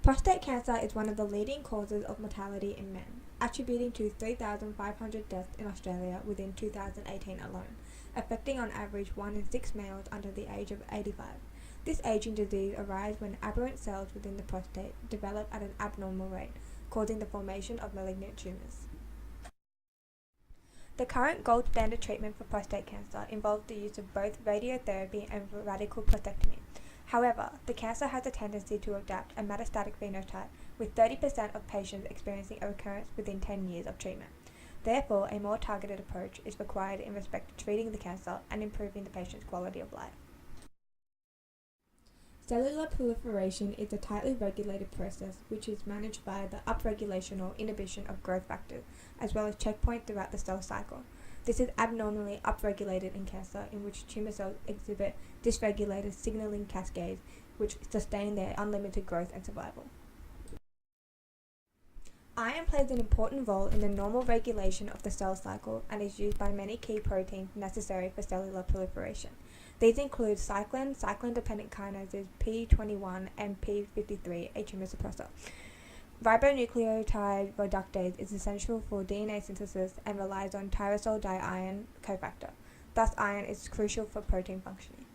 Prostate cancer is one of the leading causes of mortality in men, attributing to 3,500 deaths in Australia within 2018 alone, affecting on average 1 in 6 males under the age of 85. This aging disease arises when aberrant cells within the prostate develop at an abnormal rate, causing the formation of malignant tumours. The current gold standard treatment for prostate cancer involves the use of both radiotherapy and radical prostatectomy. However, the cancer has a tendency to adopt a metastatic phenotype, with 30% of patients experiencing a recurrence within 10 years of treatment. Therefore, a more targeted approach is required in respect to treating the cancer and improving the patient's quality of life. Cellular proliferation is a tightly regulated process which is managed by the upregulation or inhibition of growth factors, as well as checkpoints throughout the cell cycle. This is abnormally upregulated in cancer, in which tumor cells exhibit dysregulated signaling cascades which sustain their unlimited growth and survival. Iron plays an important role in the normal regulation of the cell cycle and is used by many key proteins necessary for cellular proliferation. These include cyclin-dependent kinases P21 and P53, a tumor suppressor. Ribonucleotide reductase is essential for DNA synthesis and relies on tyrosine diiron cofactor. Thus, iron is crucial for protein functioning.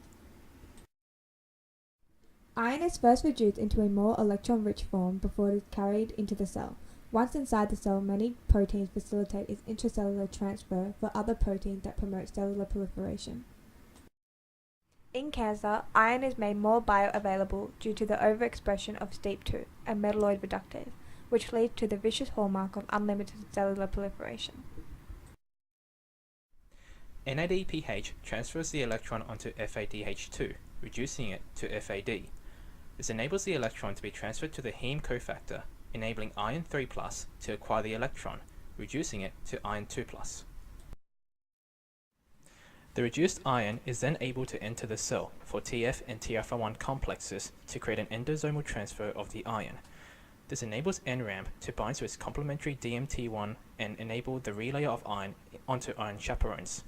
Iron is first reduced into a more electron-rich form before it is carried into the cell. Once inside the cell, many proteins facilitate its intracellular transfer for other proteins that promote cellular proliferation. In cancer, iron is made more bioavailable due to the overexpression of STEAP2, a metalloid reductase, which leads to the vicious hallmark of unlimited cellular proliferation. NADPH transfers the electron onto FADH2, reducing it to FAD. This enables the electron to be transferred to the heme cofactor, enabling iron 3+ to acquire the electron, reducing it to iron 2+. The reduced iron is then able to enter the cell for TF and TFR1 complexes to create an endosomal transfer of the iron. This enables NRAM to bind to its complementary DMT1 and enable the relay of iron onto iron chaperones.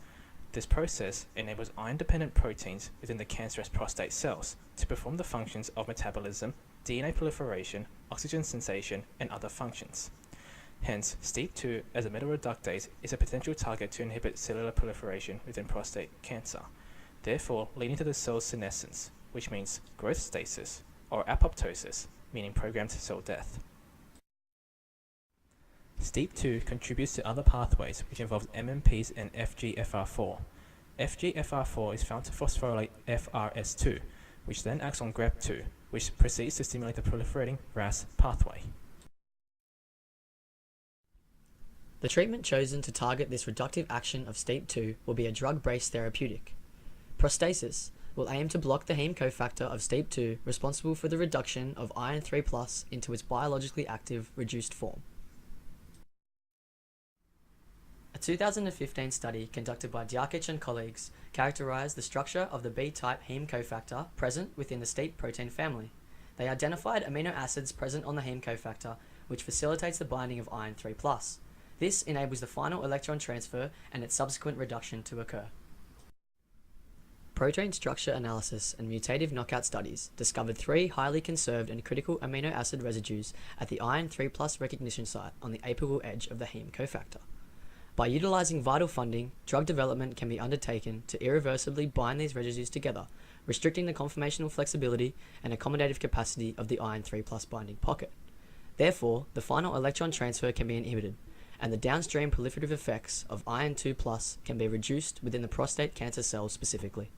This process enables iron-dependent proteins within the cancerous prostate cells to perform the functions of metabolism, DNA proliferation, oxygen sensation, and other functions. Hence, STEAP2 as a metal reductase is a potential target to inhibit cellular proliferation within prostate cancer, therefore leading to the cell's senescence, which means growth stasis, or apoptosis, meaning programmed cell death. STEAP2 contributes to other pathways which involve MMPs and FGFR4. FGFR4 is found to phosphorylate FRS2, which then acts on GREP2, which proceeds to stimulate the proliferating RAS pathway. The treatment chosen to target this reductive action of STEAP2 will be a drug-based therapeutic. PROSTASIS will aim to block the heme cofactor of STEAP2 responsible for the reduction of iron 3+ into its biologically active reduced form. A 2015 study conducted by Diakic and colleagues characterized the structure of the B-type heme cofactor present within the STEAP protein family. They identified amino acids present on the heme cofactor, which facilitates the binding of iron 3+. This enables the final electron transfer and its subsequent reduction to occur. Protein structure analysis and mutative knockout studies discovered 3 highly conserved and critical amino acid residues at the iron 3+ recognition site on the apical edge of the heme cofactor. By utilizing vital funding, drug development can be undertaken to irreversibly bind these residues together, restricting the conformational flexibility and accommodative capacity of the iron 3+ binding pocket. Therefore, the final electron transfer can be inhibited, and the downstream proliferative effects of iron 2+ can be reduced within the prostate cancer cells specifically.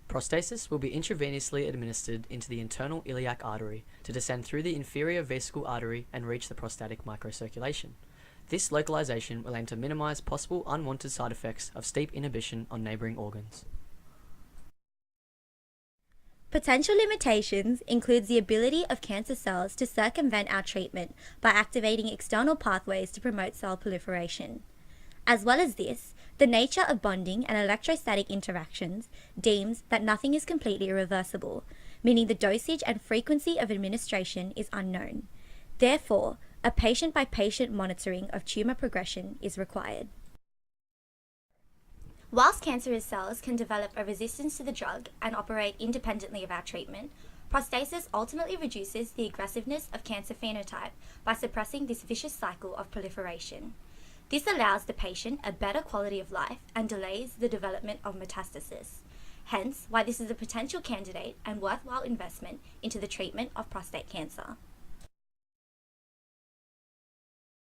Prostasis will be intravenously administered into the internal iliac artery to descend through the inferior vesical artery and reach the prostatic microcirculation. This localization will aim to minimize possible unwanted side effects of STEAP inhibition on neighboring organs. Potential limitations includes the ability of cancer cells to circumvent our treatment by activating external pathways to promote cell proliferation. As well as this, the nature of bonding and electrostatic interactions deems that nothing is completely irreversible, meaning the dosage and frequency of administration is unknown. Therefore, a patient-by-patient monitoring of tumour progression is required. Whilst cancerous cells can develop a resistance to the drug and operate independently of our treatment, Prostasis ultimately reduces the aggressiveness of cancer phenotype by suppressing this vicious cycle of proliferation. This allows the patient a better quality of life and delays the development of metastasis. Hence, why this is a potential candidate and worthwhile investment into the treatment of prostate cancer.